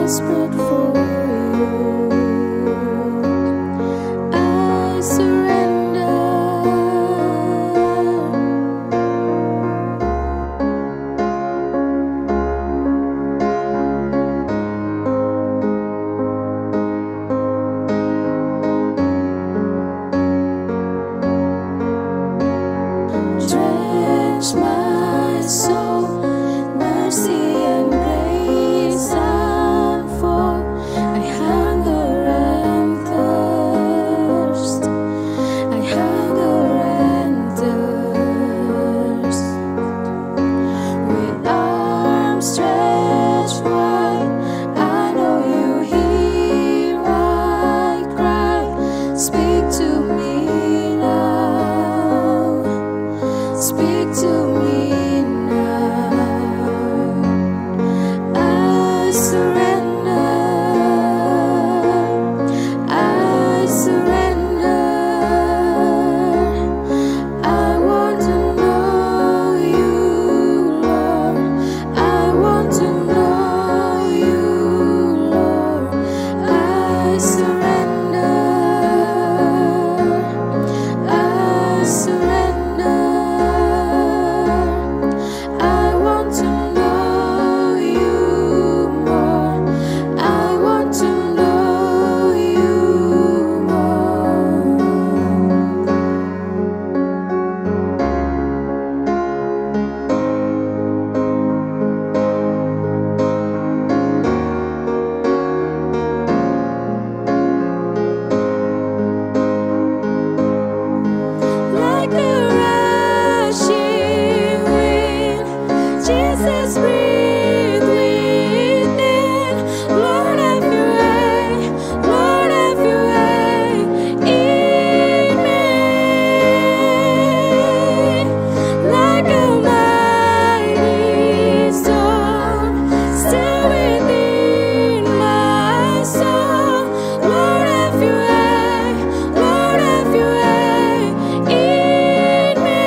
desperate for you. I surrender. Drench my soul, mercy and grace unfold. I hunger and thirst. I hunger and thirst. With arms stretched wide, I know you hear my cry. Speak to me now. Speak to me now. I surrender. I surrender. I want to know you, Lord. I want to know you, Lord. I surrender. I surrender. I want to know you more. I want to know you more. Like a rushing wind, Jesus, breathe within. Lord, have your way. Lord, have your way in me. Like a mighty storm, still within my soul. Lord, have your way. Lord, have your way in me.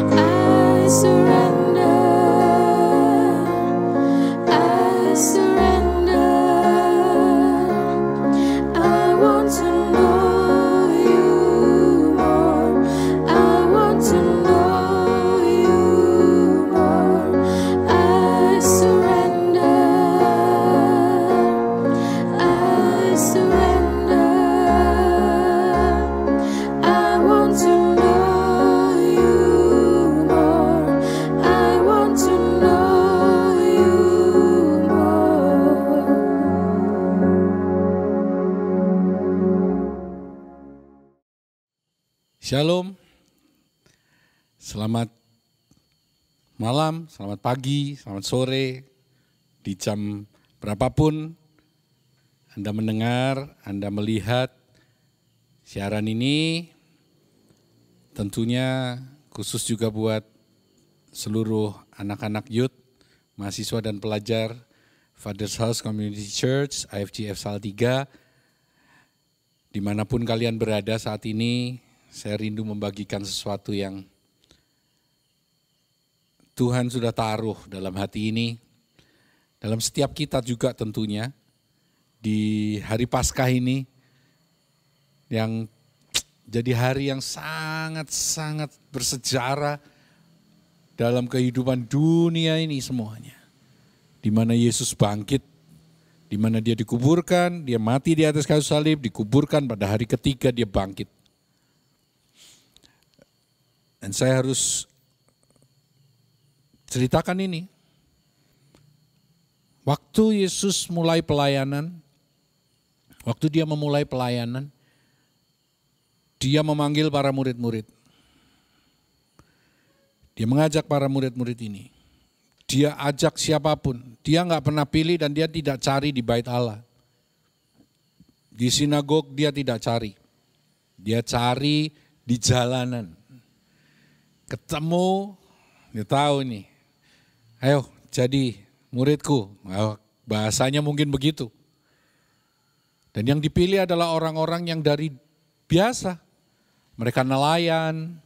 I surrender. I surrender. I want to know you more. I want to know you more. I surrender. I surrender. I want to know you more. I want to know you more. Shalom, selamat malam, selamat pagi, selamat sore, di jam berapapun Anda mendengar, Anda melihat siaran ini, tentunya khusus juga buat seluruh anak-anak youth, mahasiswa dan pelajar Father's House Community Church, IFGF Salatiga, dimanapun kalian berada saat ini. Saya rindu membagikan sesuatu yang Tuhan sudah taruh dalam hati ini, dalam setiap kita juga tentunya, di hari Paskah ini, yang jadi hari yang sangat-sangat bersejarah dalam kehidupan dunia ini semuanya. Di mana Yesus bangkit, di mana dia dikuburkan, dia mati di atas kayu salib, dikuburkan pada hari ketiga dia bangkit. Dan saya harus ceritakan ini. Waktu Yesus mulai pelayanan, waktu dia memulai pelayanan, dia memanggil para murid-murid. Dia mengajak para murid-murid ini. Dia ajak siapapun, dia nggak pernah pilih dan dia tidak cari di bait Allah. Di sinagog dia tidak cari, dia cari di jalanan. Ketemu, dia tahu nih, ayo jadi muridku, bahasanya mungkin begitu. Dan yang dipilih adalah orang-orang yang dari biasa, mereka nelayan,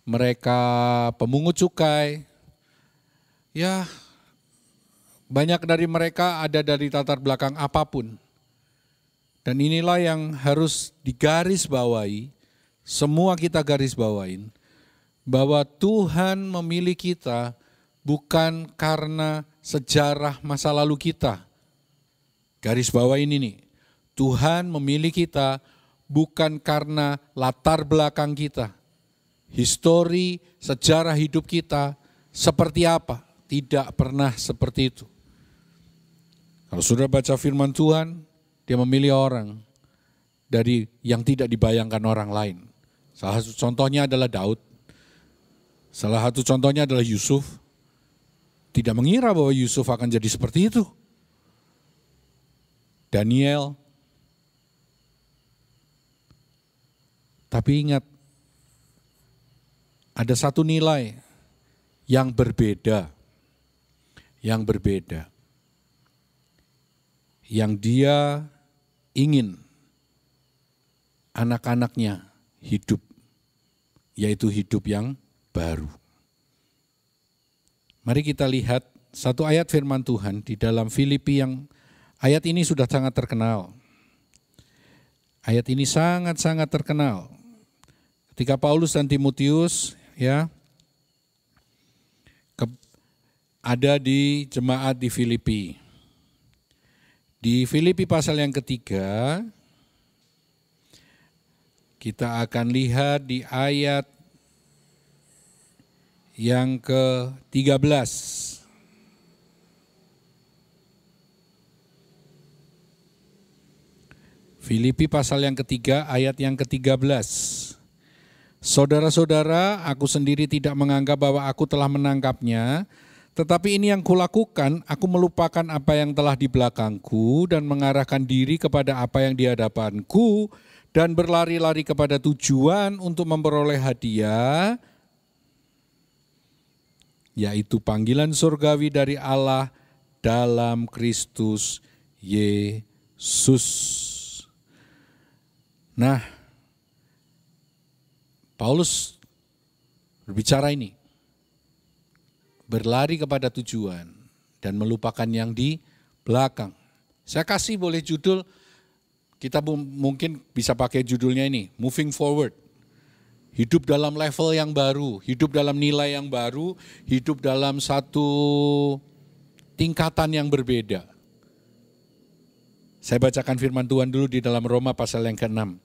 mereka pemungut cukai, ya Banyak dari mereka ada dari latar belakang apapun. Dan inilah yang harus digarisbawahi, semua kita garis bawain, bahwa Tuhan memilih kita bukan karena sejarah masa lalu kita. Garis bawain ini, Tuhan memilih kita bukan karena latar belakang kita. Histori, sejarah hidup kita seperti apa? Tidak pernah seperti itu. Kalau sudah baca firman Tuhan, dia memilih orang dari yang tidak dibayangkan orang lain. Salah satu contohnya adalah Daud. Salah satu contohnya adalah Yusuf. Tidak mengira bahwa Yusuf akan jadi seperti itu. Daniel. Tapi ingat, ada satu nilai yang berbeda. Yang berbeda. Yang dia ingin anak-anaknya hidup, yaitu hidup yang baru. Mari kita lihat satu ayat firman Tuhan di dalam Filipi yang ayat ini sudah sangat terkenal. Ayat ini sangat-sangat terkenal. Ketika Paulus dan Timotius ada di jemaat di Filipi. Di Filipi pasal yang ketiga, kita akan lihat di ayat yang ke-13. Filipi pasal yang ketiga, ayat yang ke-13. Saudara-saudara, aku sendiri tidak menganggap bahwa aku telah menangkapnya, tetapi ini yang kulakukan, aku melupakan apa yang telah di belakangku dan mengarahkan diri kepada apa yang di hadapanku dan berlari-lari kepada tujuan untuk memperoleh hadiah, yaitu panggilan surgawi dari Allah dalam Kristus Yesus. Nah, Paulus berbicara ini. Berlari kepada tujuan dan melupakan yang di belakang. Saya kasih boleh judul, kita mungkin bisa pakai judulnya ini, Moving Forward. Hidup dalam level yang baru, hidup dalam nilai yang baru, hidup dalam satu tingkatan yang berbeda. Saya bacakan firman Tuhan dulu di dalam Roma pasal yang ke-6.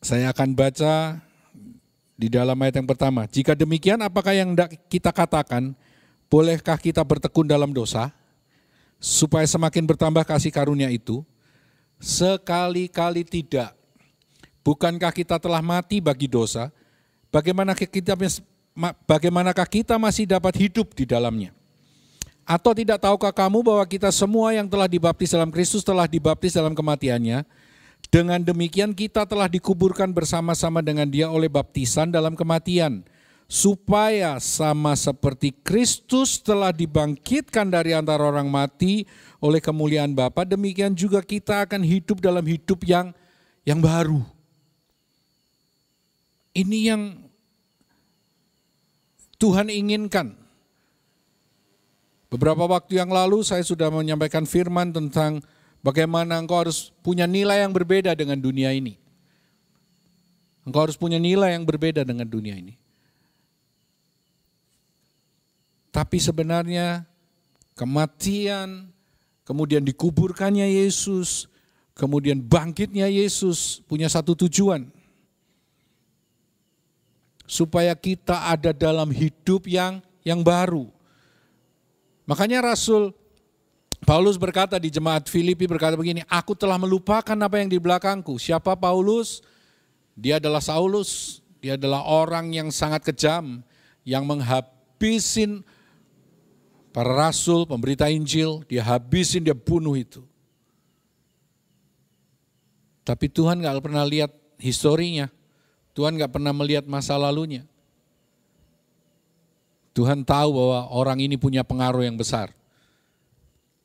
Saya akan baca di dalam ayat yang pertama. Jika demikian, apakah yang kita katakan? Bolehkah kita bertekun dalam dosa? Supaya semakin bertambah kasih karunia itu? Sekali-kali tidak. Bukankah kita telah mati bagi dosa? Bagaimanakah kita masih dapat hidup di dalamnya? Atau tidak tahukah kamu bahwa kita semua yang telah dibaptis dalam Kristus telah dibaptis dalam kematiannya? Dengan demikian kita telah dikuburkan bersama-sama dengan Dia oleh baptisan dalam kematian, supaya sama seperti Kristus telah dibangkitkan dari antara orang mati oleh kemuliaan Bapa, demikian juga kita akan hidup dalam hidup yang baru. Ini yang Tuhan inginkan. Beberapa waktu yang lalu saya sudah menyampaikan firman tentang bagaimana engkau harus punya nilai yang berbeda dengan dunia ini. Engkau harus punya nilai yang berbeda dengan dunia ini. Tapi sebenarnya kematian, kemudian dikuburkannya Yesus, kemudian bangkitnya Yesus punya satu tujuan. Supaya kita ada dalam hidup yang baru. Makanya Rasul Paulus berkata di jemaat Filipi berkata begini, aku telah melupakan apa yang di belakangku. Siapa Paulus? Dia adalah Saulus. Dia adalah orang yang sangat kejam, yang menghabisin para rasul, pemberita Injil. Dia habisin, dia bunuh itu. Tapi Tuhan gak pernah lihat historinya. Tuhan gak pernah melihat masa lalunya. Tuhan tahu bahwa orang ini punya pengaruh yang besar.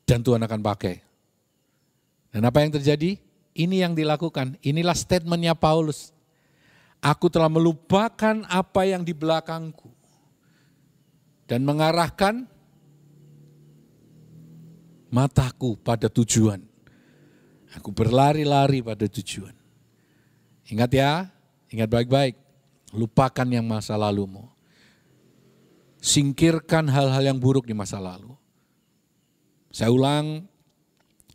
Dan Tuhan akan pakai. Dan apa yang terjadi? Ini yang dilakukan. Inilah statementnya Paulus. Aku telah melupakan apa yang di belakangku. Dan mengarahkan mataku pada tujuan. Aku berlari-lari pada tujuan. Ingat ya, ingat baik-baik. Lupakan yang masa lalumu. Singkirkan hal-hal yang buruk di masa lalu. Saya ulang,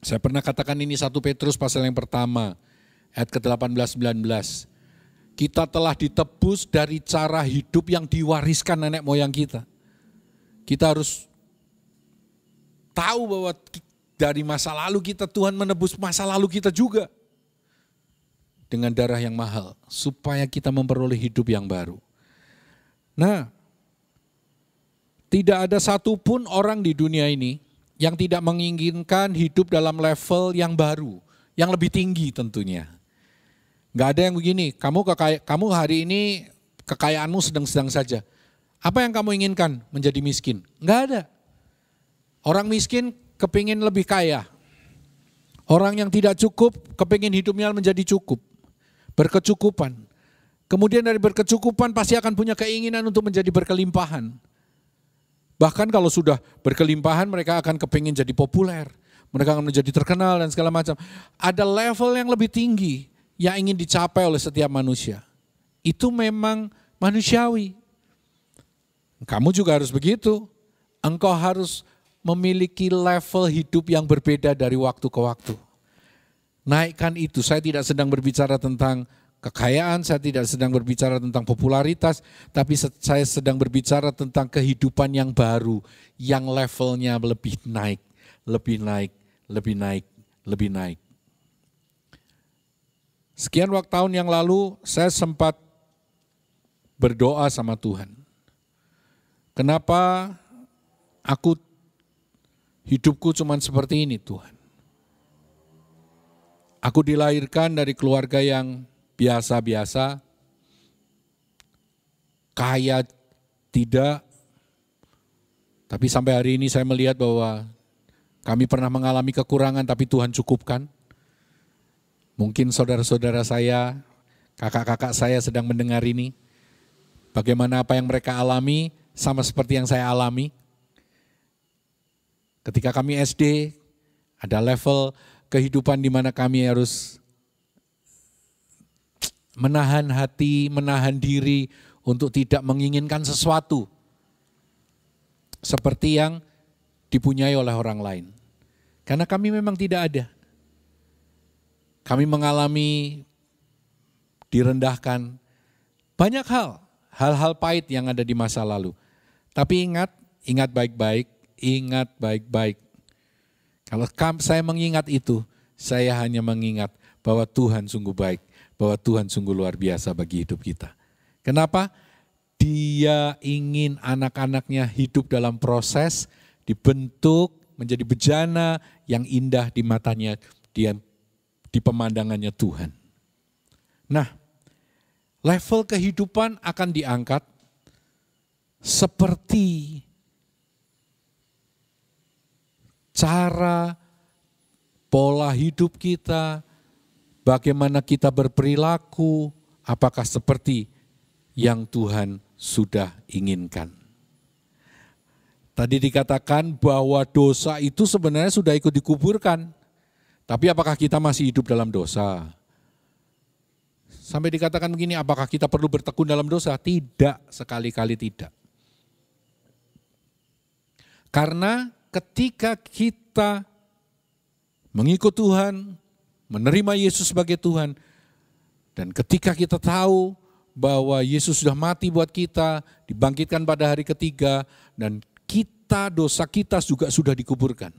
saya pernah katakan ini 1 Petrus pasal yang pertama, ayat ke-18-19. Kita telah ditebus dari cara hidup yang diwariskan nenek moyang kita. Kita harus tahu bahwa dari masa lalu kita, Tuhan menebus masa lalu kita juga. Dengan darah yang mahal, supaya kita memperoleh hidup yang baru. Nah, tidak ada satupun orang di dunia ini yang tidak menginginkan hidup dalam level yang baru, yang lebih tinggi tentunya. Gak ada yang begini, kamu hari ini kekayaanmu sedang-sedang saja. Apa yang kamu inginkan? Menjadi miskin? Gak ada. Orang miskin kepingin lebih kaya. Orang yang tidak cukup kepingin hidupnya menjadi cukup. Berkecukupan. Kemudian dari berkecukupan pasti akan punya keinginan untuk menjadi berkelimpahan. Bahkan kalau sudah berkelimpahan mereka akan kepingin jadi populer. Mereka akan menjadi terkenal dan segala macam. Ada level yang lebih tinggi yang ingin dicapai oleh setiap manusia. Itu memang manusiawi. Kamu juga harus begitu. Engkau harus memiliki level hidup yang berbeda dari waktu ke waktu. Naikkan itu. Saya tidak sedang berbicara tentang kekayaan, saya tidak sedang berbicara tentang popularitas, tapi saya sedang berbicara tentang kehidupan yang baru, yang levelnya lebih naik, lebih naik, lebih naik, lebih naik. Sekian waktu tahun yang lalu saya sempat berdoa sama Tuhan. Kenapa hidupku cuma seperti ini Tuhan? Aku dilahirkan dari keluarga yang biasa-biasa, kaya tidak, tapi sampai hari ini saya melihat bahwa kami pernah mengalami kekurangan tapi Tuhan cukupkan. Mungkin saudara-saudara saya, kakak-kakak saya sedang mendengar ini, bagaimana apa yang mereka alami sama seperti yang saya alami. Ketika kami SD, ada level kehidupan di mana kami harus menahan hati, menahan diri untuk tidak menginginkan sesuatu seperti yang dipunyai oleh orang lain. Karena kami memang tidak ada. Kami mengalami direndahkan banyak hal-hal pahit yang ada di masa lalu. Tapi ingat baik-baik, ingat baik-baik. Kalau saya mengingat itu, saya hanya mengingat bahwa Tuhan sungguh baik, bahwa Tuhan sungguh luar biasa bagi hidup kita. Kenapa? Dia ingin anak-anaknya hidup dalam proses, dibentuk menjadi bejana yang indah di matanya, di pemandangannya Tuhan. Nah, level kehidupan akan diangkat seperti cara pola hidup kita, bagaimana kita berperilaku, apakah seperti yang Tuhan sudah inginkan. Tadi dikatakan bahwa dosa itu sebenarnya sudah ikut dikuburkan. Tapi apakah kita masih hidup dalam dosa? Sampai dikatakan begini, apakah kita perlu bertekun dalam dosa? Tidak, sekali-kali tidak. Karena ketika kita mengikut Tuhan, menerima Yesus sebagai Tuhan, dan ketika kita tahu bahwa Yesus sudah mati buat kita, dibangkitkan pada hari ketiga, dan dosa kita juga sudah dikuburkan,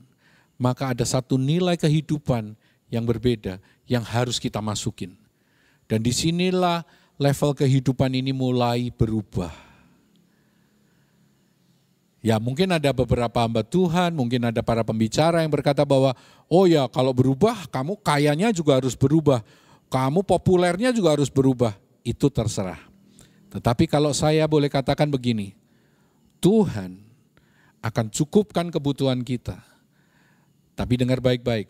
maka ada satu nilai kehidupan yang berbeda yang harus kita masukin. Dan disinilah level kehidupan ini mulai berubah. Ya mungkin ada beberapa hamba Tuhan, mungkin ada para pembicara yang berkata bahwa, oh ya kalau berubah kamu kayanya juga harus berubah, kamu populernya juga harus berubah, itu terserah. Tetapi kalau saya boleh katakan begini, Tuhan akan cukupkan kebutuhan kita. Tapi dengar baik-baik,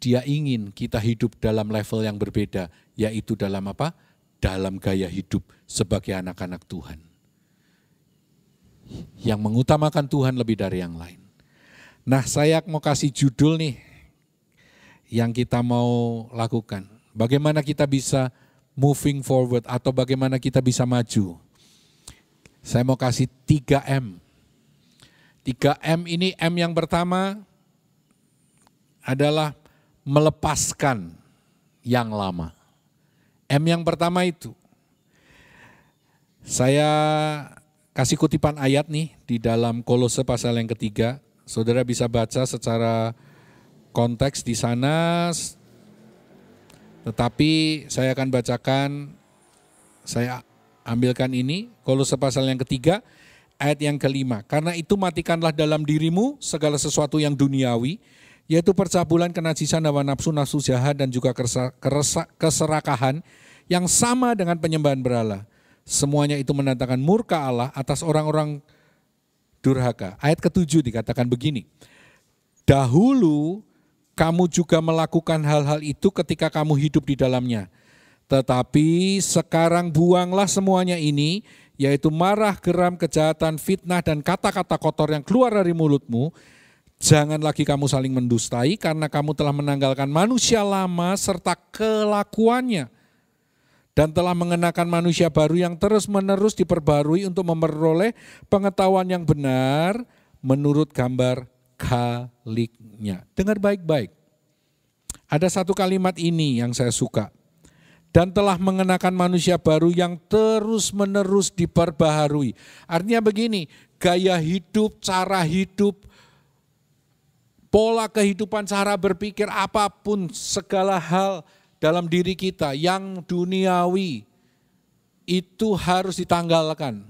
Dia ingin kita hidup dalam level yang berbeda, yaitu dalam apa? Dalam gaya hidup sebagai anak-anak Tuhan. Yang mengutamakan Tuhan lebih dari yang lain. Nah, saya mau kasih judul nih yang kita mau lakukan. Bagaimana kita bisa moving forward atau bagaimana kita bisa maju. Saya mau kasih 3M. 3M ini, M yang pertama adalah melepaskan yang lama. M yang pertama itu, saya kasih kutipan ayat nih di dalam Kolose pasal yang ketiga. Saudara bisa baca secara konteks di sana, tetapi saya akan bacakan, saya ambilkan ini, Kolose pasal yang ketiga, ayat yang kelima. Karena itu matikanlah dalam dirimu segala sesuatu yang duniawi, yaitu percabulan, kenajisan, hawa nafsu, nafsu jahat, dan juga keserakahan yang sama dengan penyembahan berhala. Semuanya itu mendatangkan murka Allah atas orang-orang durhaka. Ayat ke-7 dikatakan begini, dahulu kamu juga melakukan hal-hal itu ketika kamu hidup di dalamnya. Tetapi sekarang buanglah semuanya ini, yaitu marah, geram, kejahatan, fitnah, dan kata-kata kotor yang keluar dari mulutmu. Jangan lagi kamu saling mendustai karena kamu telah menanggalkan manusia lama serta kelakuannya. Dan telah mengenakan manusia baru yang terus-menerus diperbarui untuk memperoleh pengetahuan yang benar menurut gambar khaliknya. Dengar baik-baik. Ada satu kalimat ini yang saya suka. Dan telah mengenakan manusia baru yang terus-menerus diperbaharui. Artinya begini, gaya hidup, cara hidup, pola kehidupan, cara berpikir, apapun, segala hal dalam diri kita yang duniawi itu harus ditanggalkan.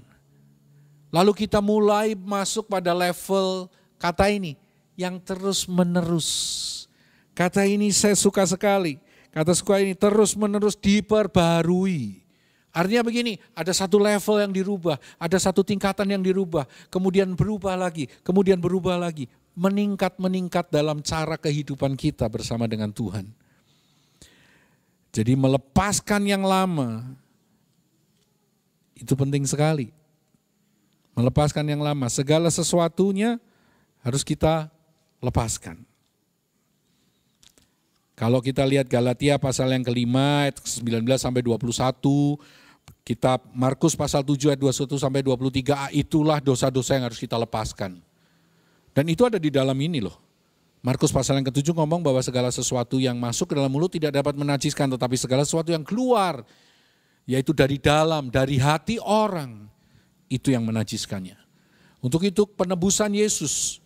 Lalu kita mulai masuk pada level kata ini yang terus menerus. Kata ini saya suka sekali. Kata suka ini terus menerus diperbarui. Artinya begini, ada satu level yang dirubah, ada satu tingkatan yang dirubah, kemudian berubah lagi, kemudian berubah lagi. Meningkat dalam cara kehidupan kita bersama dengan Tuhan. Jadi melepaskan yang lama, itu penting sekali. Melepaskan yang lama, segala sesuatunya harus kita lepaskan. Kalau kita lihat Galatia pasal yang kelima, ayat 19 sampai 21, kitab Markus pasal 7 ayat 21 sampai 23, itulah dosa-dosa yang harus kita lepaskan. Dan itu ada di dalam ini loh. Markus pasal yang ke-7 ngomong bahwa segala sesuatu yang masuk ke dalam mulut tidak dapat menajiskan, tetapi segala sesuatu yang keluar, yaitu dari dalam, dari hati orang, itu yang menajiskannya. Untuk itu penebusan Yesus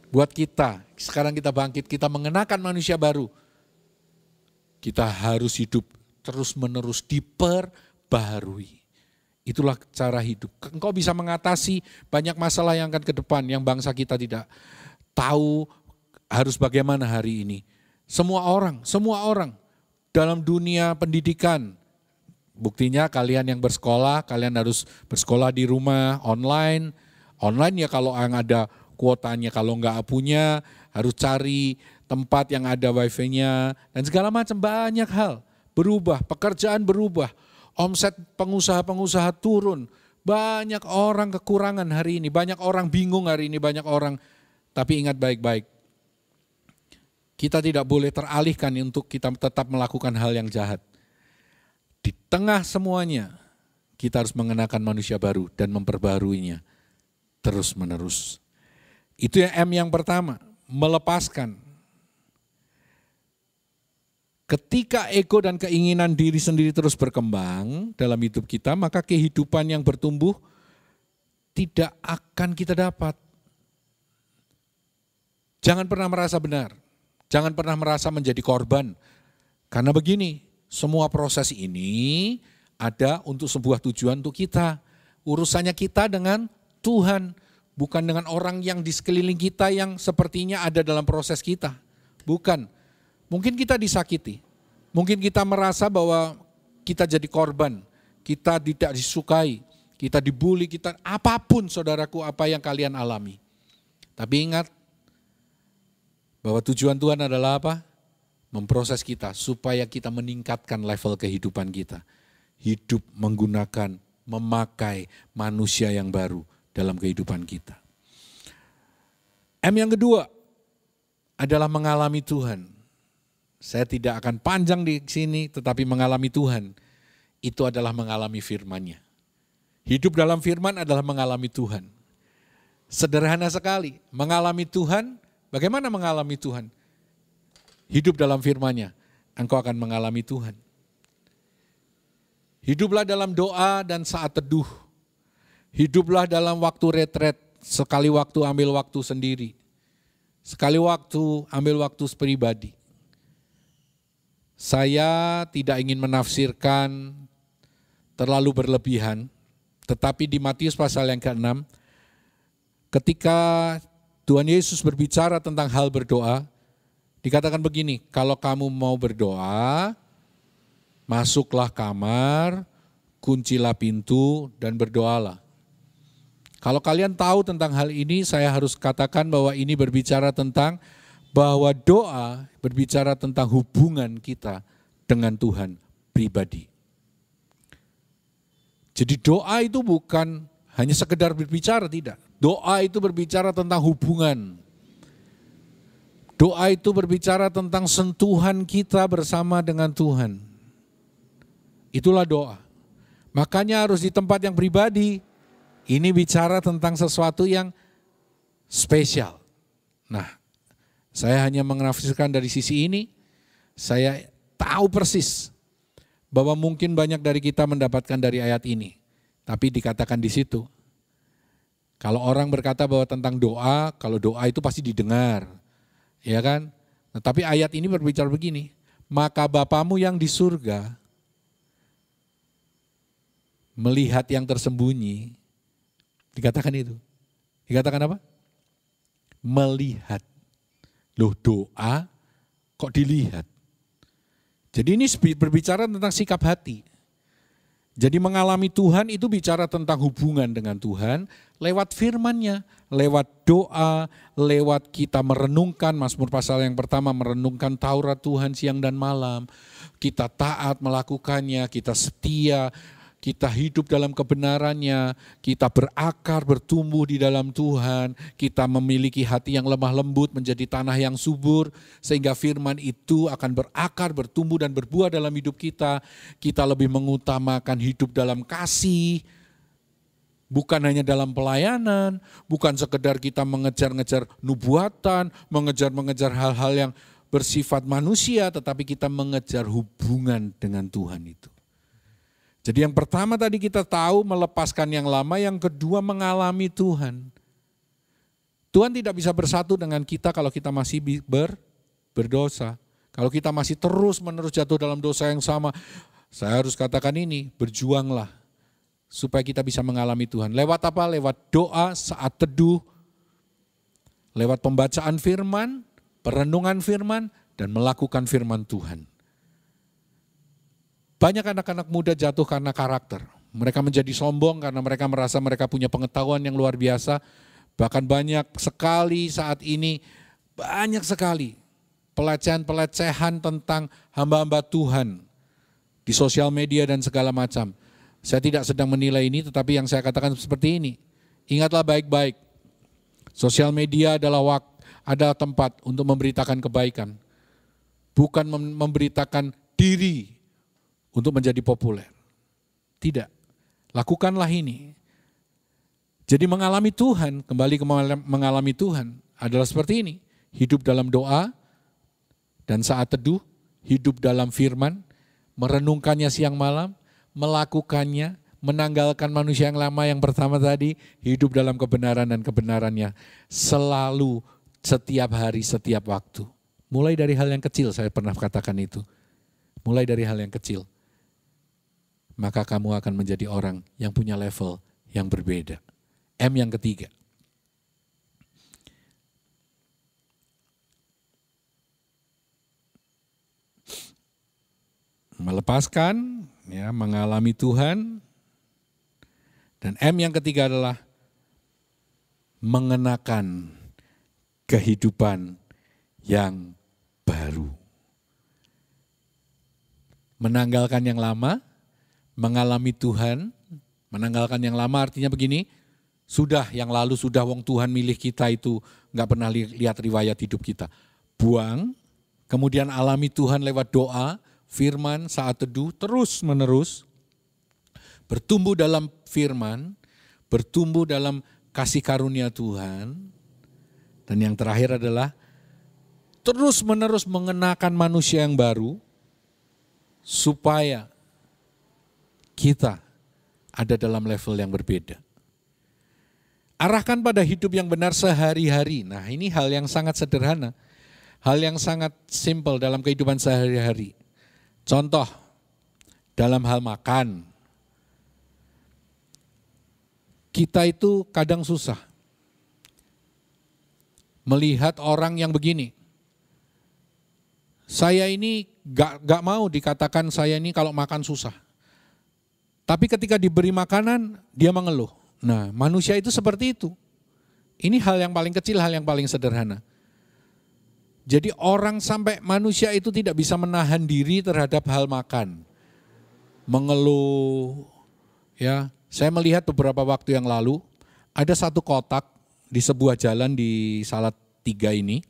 buat kita, sekarang kita bangkit, kita mengenakan manusia baru. Kita harus hidup terus-menerus diperbaharui. Itulah cara hidup. Engkau bisa mengatasi banyak masalah yang akan ke depan, yang bangsa kita tidak tahu harus bagaimana hari ini. Semua orang dalam dunia pendidikan, buktinya kalian yang bersekolah, kalian harus bersekolah di rumah, online ya kalau yang ada kuotanya, kalau enggak punya harus cari tempat yang ada wifi-nya, dan segala macam, banyak hal berubah, pekerjaan berubah, omset pengusaha-pengusaha turun, banyak orang kekurangan hari ini, banyak orang bingung hari ini, banyak orang, tapi ingat baik-baik, kita tidak boleh teralihkan untuk kita tetap melakukan hal yang jahat. Di tengah semuanya, kita harus mengenakan manusia baru dan memperbaruinya terus-menerus. Itu yang M yang pertama, melepaskan. Ketika ego dan keinginan diri sendiri terus berkembang dalam hidup kita, maka kehidupan yang bertumbuh tidak akan kita dapat. Jangan pernah merasa benar. Jangan pernah merasa menjadi korban. Karena begini, semua proses ini ada untuk sebuah tujuan untuk kita. Urusannya kita dengan Tuhan, bukan dengan orang yang di sekeliling kita yang sepertinya ada dalam proses kita. Bukan. Mungkin kita disakiti. Mungkin kita merasa bahwa kita jadi korban. Kita tidak disukai. Kita dibully, kita apapun saudaraku apa yang kalian alami. Tapi ingat, bahwa tujuan Tuhan adalah apa? Memproses kita supaya kita meningkatkan level kehidupan kita. Hidup menggunakan, memakai manusia yang baru dalam kehidupan kita. M yang kedua adalah mengalami Tuhan. Saya tidak akan panjang di sini, tetapi mengalami Tuhan itu adalah mengalami firman-Nya. Hidup dalam firman adalah mengalami Tuhan. Sederhana sekali, mengalami Tuhan, bagaimana mengalami Tuhan? Hidup dalam firman-Nya, engkau akan mengalami Tuhan. Hiduplah dalam doa dan saat teduh. Hiduplah dalam waktu retret, sekali waktu ambil waktu sendiri. Sekali waktu ambil waktu pribadi. Saya tidak ingin menafsirkan terlalu berlebihan, tetapi di Matius pasal yang ke-6, ketika Tuhan Yesus berbicara tentang hal berdoa, dikatakan begini, kalau kamu mau berdoa, masuklah kamar, kuncilah pintu, dan berdoalah. Kalau kalian tahu tentang hal ini, saya harus katakan bahwa ini berbicara tentang bahwa doa berbicara tentang hubungan kita dengan Tuhan pribadi. Jadi doa itu bukan hanya sekedar berbicara, tidak. Doa itu berbicara tentang hubungan. Doa itu berbicara tentang sentuhan kita bersama dengan Tuhan. Itulah doa. Makanya harus di tempat yang pribadi. Ini bicara tentang sesuatu yang spesial. Nah, saya hanya menafsirkan dari sisi ini. Saya tahu persis bahwa mungkin banyak dari kita mendapatkan dari ayat ini. Tapi dikatakan di situ. Kalau orang berkata bahwa tentang doa, kalau doa itu pasti didengar. Ya kan? Nah, tapi ayat ini berbicara begini. Maka Bapamu yang di surga melihat yang tersembunyi, dikatakan itu. Dikatakan apa? Melihat. Loh, doa kok dilihat? Jadi ini berbicara tentang sikap hati. Jadi mengalami Tuhan itu bicara tentang hubungan dengan Tuhan lewat firman-Nya, lewat doa, lewat kita merenungkan, Mazmur pasal yang pertama merenungkan Taurat Tuhan siang dan malam. Kita taat melakukannya, kita setia, kita hidup dalam kebenarannya, kita berakar, bertumbuh di dalam Tuhan, kita memiliki hati yang lemah lembut menjadi tanah yang subur, sehingga firman itu akan berakar, bertumbuh dan berbuah dalam hidup kita. Kita lebih mengutamakan hidup dalam kasih, bukan hanya dalam pelayanan, bukan sekedar kita mengejar-ngejar nubuatan, mengejar-mengejar hal-hal yang bersifat manusia, tetapi kita mengejar hubungan dengan Tuhan itu. Jadi yang pertama tadi kita tahu melepaskan yang lama, yang kedua mengalami Tuhan. Tuhan tidak bisa bersatu dengan kita kalau kita masih berdosa. Kalau kita masih terus-menerus jatuh dalam dosa yang sama, saya harus katakan ini, berjuanglah supaya kita bisa mengalami Tuhan. Lewat apa? Lewat doa, saat teduh, lewat pembacaan firman, perenungan firman, dan melakukan firman Tuhan. Banyak anak-anak muda jatuh karena karakter. Mereka menjadi sombong karena mereka merasa mereka punya pengetahuan yang luar biasa. Bahkan banyak sekali saat ini, banyak sekali pelecehan-pelecehan tentang hamba-hamba Tuhan di sosial media dan segala macam. Saya tidak sedang menilai ini, tetapi yang saya katakan seperti ini. Ingatlah baik-baik, sosial media adalah tempat untuk memberitakan kebaikan. Bukan memberitakan diri untuk menjadi populer. Tidak. Lakukanlah ini. Jadi mengalami Tuhan, kembali ke mengalami Tuhan adalah seperti ini. Hidup dalam doa dan saat teduh, hidup dalam firman, merenungkannya siang malam, melakukannya, menanggalkan manusia yang lama yang pertama tadi, hidup dalam kebenaran dan kebenarannya. Selalu, setiap hari, setiap waktu. Mulai dari hal yang kecil, saya pernah katakan itu. Mulai dari hal yang kecil. Maka kamu akan menjadi orang yang punya level yang berbeda. M yang ketiga. Melepaskan, ya, mengalami Tuhan. Dan M yang ketiga adalah mengenakan kehidupan yang baru. Menanggalkan yang lama, mengalami Tuhan. Menanggalkan yang lama artinya begini, Sudah yang lalu, sudah wong Tuhan milih kita itu nggak pernah lihat riwayat hidup kita. Buang, kemudian alami Tuhan lewat doa, firman, saat teduh, terus menerus. Bertumbuh dalam firman, bertumbuh dalam kasih karunia Tuhan. Dan yang terakhir adalah terus menerus mengenakan manusia yang baru, supaya kita ada dalam level yang berbeda. Arahkan pada hidup yang benar sehari-hari. Nah, ini hal yang sangat sederhana. Hal yang sangat simpel dalam kehidupan sehari-hari. Contoh, dalam hal makan. Kita itu kadang susah melihat orang yang begini. Saya ini gak mau dikatakan saya ini kalau makan susah. Tapi ketika diberi makanan, dia mengeluh. Nah, manusia itu seperti itu. Ini hal yang paling kecil, hal yang paling sederhana. Jadi orang sampai manusia itu tidak bisa menahan diri terhadap hal makan. Mengeluh. Ya, saya melihat beberapa waktu yang lalu, ada satu kotak di sebuah jalan di Salatiga ini.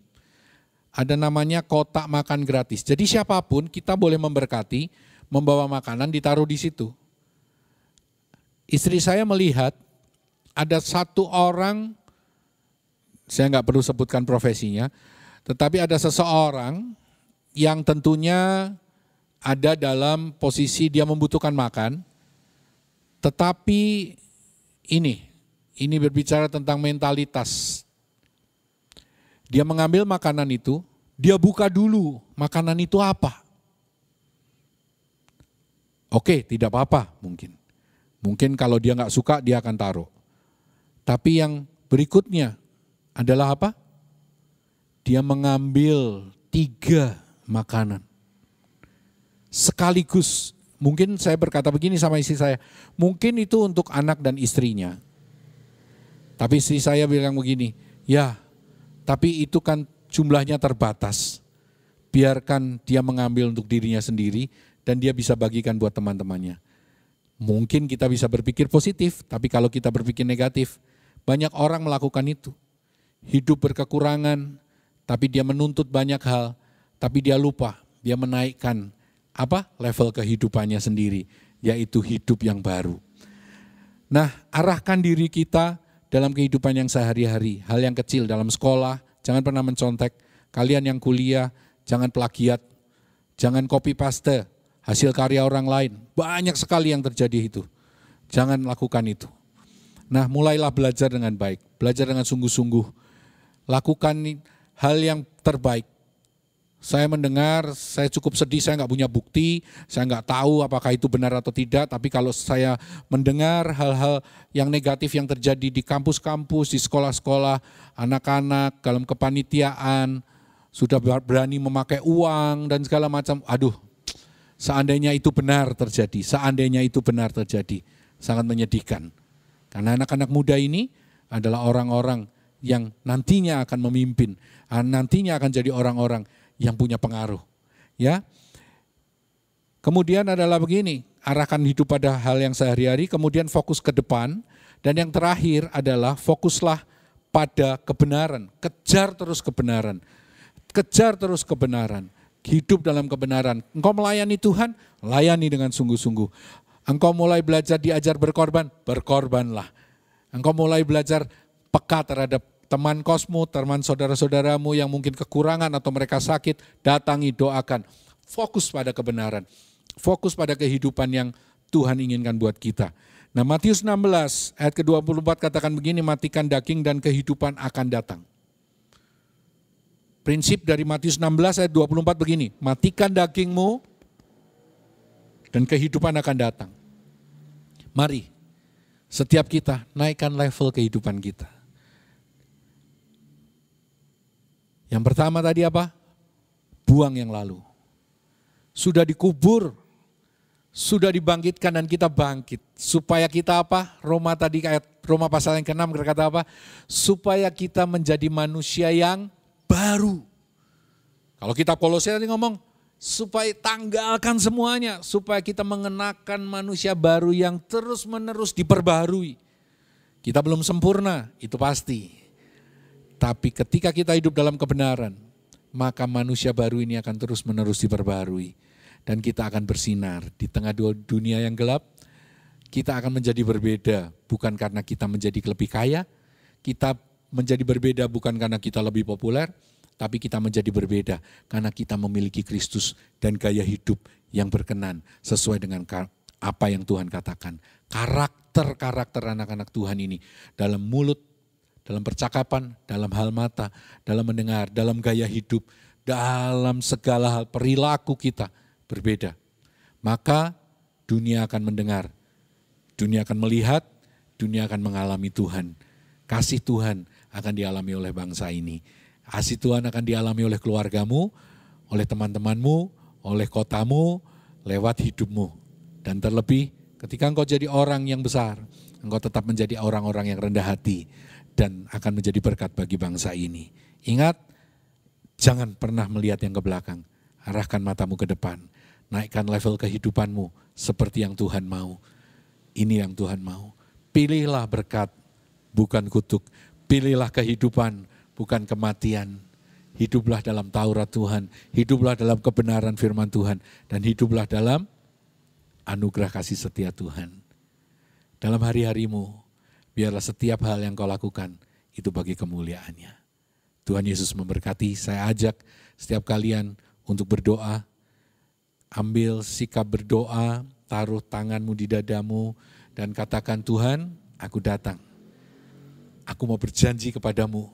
Ada namanya kotak makan gratis. Jadi siapapun kita boleh memberkati, membawa makanan ditaruh di situ. Istri saya melihat ada satu orang, saya nggak perlu sebutkan profesinya, tetapi ada seseorang yang tentunya ada dalam posisi dia membutuhkan makan, tetapi ini berbicara tentang mentalitas. Dia mengambil makanan itu, dia buka dulu makanan itu apa. Oke, tidak apa-apa mungkin. Mungkin kalau dia nggak suka dia akan taruh. Tapi yang berikutnya adalah apa? Dia mengambil 3 makanan. Sekaligus, mungkin saya berkata begini sama istri saya, mungkin itu untuk anak dan istrinya. Tapi istri saya bilang begini, ya tapi itu kan jumlahnya terbatas. Biarkan dia mengambil untuk dirinya sendiri dan dia bisa bagikan buat teman-temannya. Mungkin kita bisa berpikir positif, tapi kalau kita berpikir negatif, banyak orang melakukan itu. Hidup berkekurangan, tapi dia menuntut banyak hal, tapi dia lupa, dia menaikkan level kehidupannya sendiri, yaitu hidup yang baru. Nah, arahkan diri kita dalam kehidupan yang sehari-hari, hal yang kecil dalam sekolah, jangan pernah mencontek. Kalian yang kuliah, jangan plagiat, jangan copy paste hasil karya orang lain. Banyak sekali yang terjadi itu. Jangan lakukan itu. Nah, mulailah belajar dengan baik, belajar dengan sungguh-sungguh. Lakukan hal yang terbaik. Saya mendengar, saya cukup sedih, saya nggak punya bukti, saya nggak tahu apakah itu benar atau tidak, tapi kalau saya mendengar hal-hal yang negatif yang terjadi di kampus-kampus, di sekolah-sekolah, anak-anak, dalam kepanitiaan, sudah berani memakai uang dan segala macam, seandainya itu benar terjadi, sangat menyedihkan. Karena anak-anak muda ini adalah orang-orang yang nantinya akan memimpin, nantinya akan jadi orang-orang yang punya pengaruh. Ya. Kemudian adalah begini, arahkan hidup pada hal yang sehari-hari, kemudian fokus ke depan, dan yang terakhir adalah fokuslah pada kebenaran, kejar terus kebenaran. Kejar terus kebenaran, hidup dalam kebenaran. Engkau melayani Tuhan, layani dengan sungguh-sungguh. Engkau mulai belajar diajar berkorban, berkorbanlah. Engkau mulai belajar peka terhadap teman kosmu, teman saudara-saudaramu yang mungkin kekurangan atau mereka sakit, datangi, doakan. Fokus pada kebenaran, fokus pada kehidupan yang Tuhan inginkan buat kita. Nah, Matius 16 ayat ke-24 katakan begini, matikan daging dan kehidupan akan datang. Prinsip dari Matius 16 ayat 24 begini, matikan dagingmu dan kehidupan akan datang. Mari, setiap kita naikkan level kehidupan kita. Yang pertama tadi apa? Buang yang lalu. Sudah dikubur, sudah dibangkitkan dan kita bangkit. Supaya kita apa? Roma pasal yang ke-6 berkata apa? Supaya kita menjadi manusia yang baru. Kalau kitab Kolose tadi ngomong, supaya tanggalkan semuanya. Supaya kita mengenakan manusia baru yang terus-menerus diperbarui. Kita belum sempurna, itu pasti. Tapi ketika kita hidup dalam kebenaran, maka manusia baru ini akan terus-menerus diperbarui. Dan kita akan bersinar di tengah dunia yang gelap. Kita akan menjadi berbeda, bukan karena kita menjadi lebih kaya. Kita menjadi berbeda bukan karena kita lebih populer, tapi kita menjadi berbeda karena kita memiliki Kristus dan gaya hidup yang berkenan sesuai dengan apa yang Tuhan katakan. Karakter anak-anak Tuhan ini dalam mulut, dalam percakapan, dalam hal mata, dalam mendengar, dalam gaya hidup, dalam segala hal perilaku kita berbeda. Maka dunia akan mendengar, dunia akan melihat, dunia akan mengalami Tuhan. Kasih Tuhan akan dialami oleh bangsa ini. Kasih Tuhan akan dialami oleh keluargamu, oleh teman-temanmu, oleh kotamu, lewat hidupmu. Dan terlebih ketika engkau jadi orang yang besar, engkau tetap menjadi orang-orang yang rendah hati dan akan menjadi berkat bagi bangsa ini. Ingat, jangan pernah melihat yang ke belakang. Arahkan matamu ke depan. Naikkan level kehidupanmu seperti yang Tuhan mau. Ini yang Tuhan mau. Pilihlah berkat, bukan kutuk. Pilihlah kehidupan, bukan kematian. Hiduplah dalam Taurat Tuhan. Hiduplah dalam kebenaran firman Tuhan. Dan hiduplah dalam anugerah kasih setia Tuhan. Dalam hari-harimu, biarlah setiap hal yang kau lakukan, itu bagi kemuliaannya. Tuhan Yesus memberkati. Saya ajak setiap kalian untuk berdoa. Ambil sikap berdoa, taruh tanganmu di dadamu, dan katakan, Tuhan, aku datang. Aku mau berjanji kepadamu.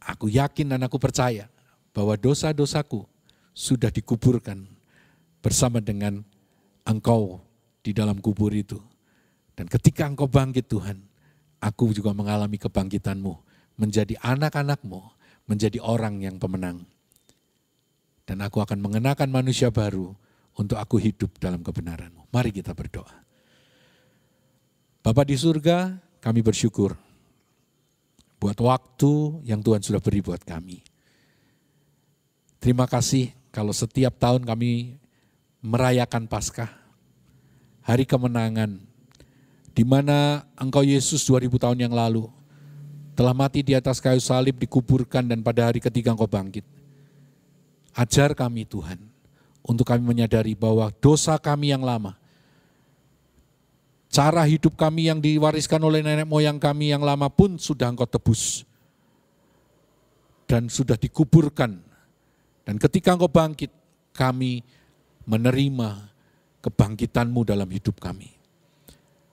Aku yakin dan aku percaya bahwa dosa-dosaku sudah dikuburkan bersama dengan Engkau di dalam kubur itu. Dan ketika Engkau bangkit Tuhan, aku juga mengalami kebangkitan-Mu, menjadi anak-anak-Mu, menjadi orang yang pemenang. Dan aku akan mengenakan manusia baru untuk aku hidup dalam kebenaran-Mu. Mari kita berdoa. Bapa di surga, kami bersyukur buat waktu yang Tuhan sudah beri buat kami. Terima kasih kalau setiap tahun kami merayakan Paskah, hari kemenangan, di mana Engkau Yesus 2000 tahun yang lalu telah mati di atas kayu salib, dikuburkan, dan pada hari ketiga Engkau bangkit. Ajar kami Tuhan, untuk kami menyadari bahwa dosa kami yang lama, cara hidup kami yang diwariskan oleh nenek moyang kami yang lama pun sudah Engkau tebus. Dan sudah dikuburkan. Dan ketika Engkau bangkit, kami menerima kebangkitan-Mu dalam hidup kami.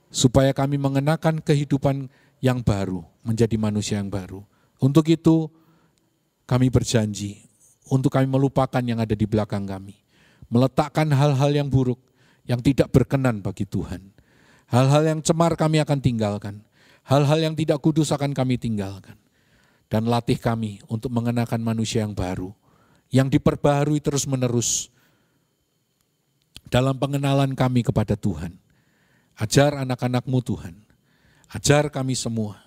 Supaya kami mengenakan kehidupan yang baru, menjadi manusia yang baru. Untuk itu, kami berjanji, untuk kami melupakan yang ada di belakang kami. Meletakkan hal-hal yang buruk, yang tidak berkenan bagi Tuhan. Hal-hal yang cemar kami akan tinggalkan. Hal-hal yang tidak kudus akan kami tinggalkan. Dan latih kami untuk mengenakan manusia yang baru, yang diperbaharui terus-menerus dalam pengenalan kami kepada Tuhan. Ajar anak-anak-Mu Tuhan, ajar kami semua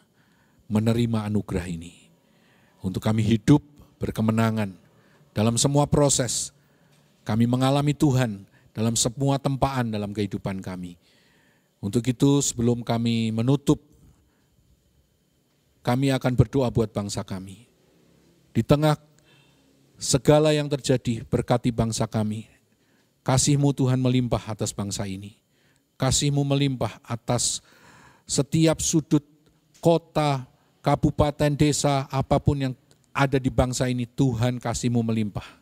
menerima anugerah ini. Untuk kami hidup berkemenangan dalam semua proses. Kami mengalami Tuhan dalam semua tempaan dalam kehidupan kami. Untuk itu sebelum kami menutup, kami akan berdoa buat bangsa kami. Di tengah segala yang terjadi, berkati bangsa kami. Kasih-Mu Tuhan melimpah atas bangsa ini. Kasih-Mu melimpah atas setiap sudut kota, kabupaten, desa, apapun yang ada di bangsa ini. Tuhan, kasih-Mu melimpah.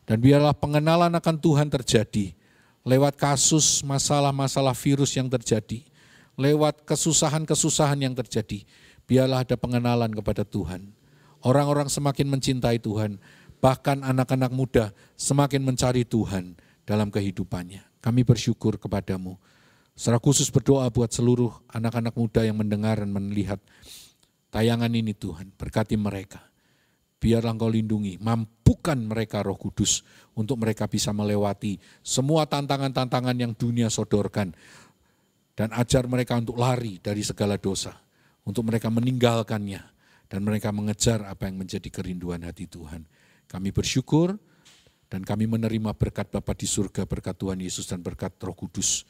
Dan biarlah pengenalan akan Tuhan terjadi lewat kasus masalah-masalah virus yang terjadi, lewat kesusahan-kesusahan yang terjadi. Biarlah ada pengenalan kepada Tuhan. Orang-orang semakin mencintai Tuhan, bahkan anak-anak muda semakin mencari Tuhan dalam kehidupannya. Kami bersyukur kepadamu. Secara khusus berdoa buat seluruh anak-anak muda yang mendengar dan melihat tayangan ini Tuhan. Berkati mereka. Biarlah Engkau lindungi, mampukan mereka Roh Kudus untuk mereka bisa melewati semua tantangan-tantangan yang dunia sodorkan. Dan ajar mereka untuk lari dari segala dosa, untuk mereka meninggalkannya dan mereka mengejar apa yang menjadi kerinduan hati Tuhan. Kami bersyukur dan kami menerima berkat Bapa di surga, berkat Tuhan Yesus dan berkat Roh Kudus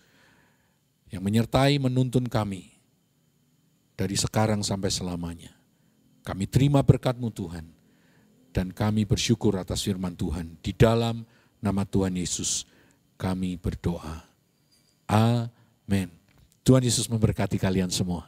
yang menyertai menuntun kami dari sekarang sampai selamanya. Kami terima berkat-Mu Tuhan, dan kami bersyukur atas firman Tuhan. Di dalam nama Tuhan Yesus kami berdoa. Amin. Tuhan Yesus memberkati kalian semua.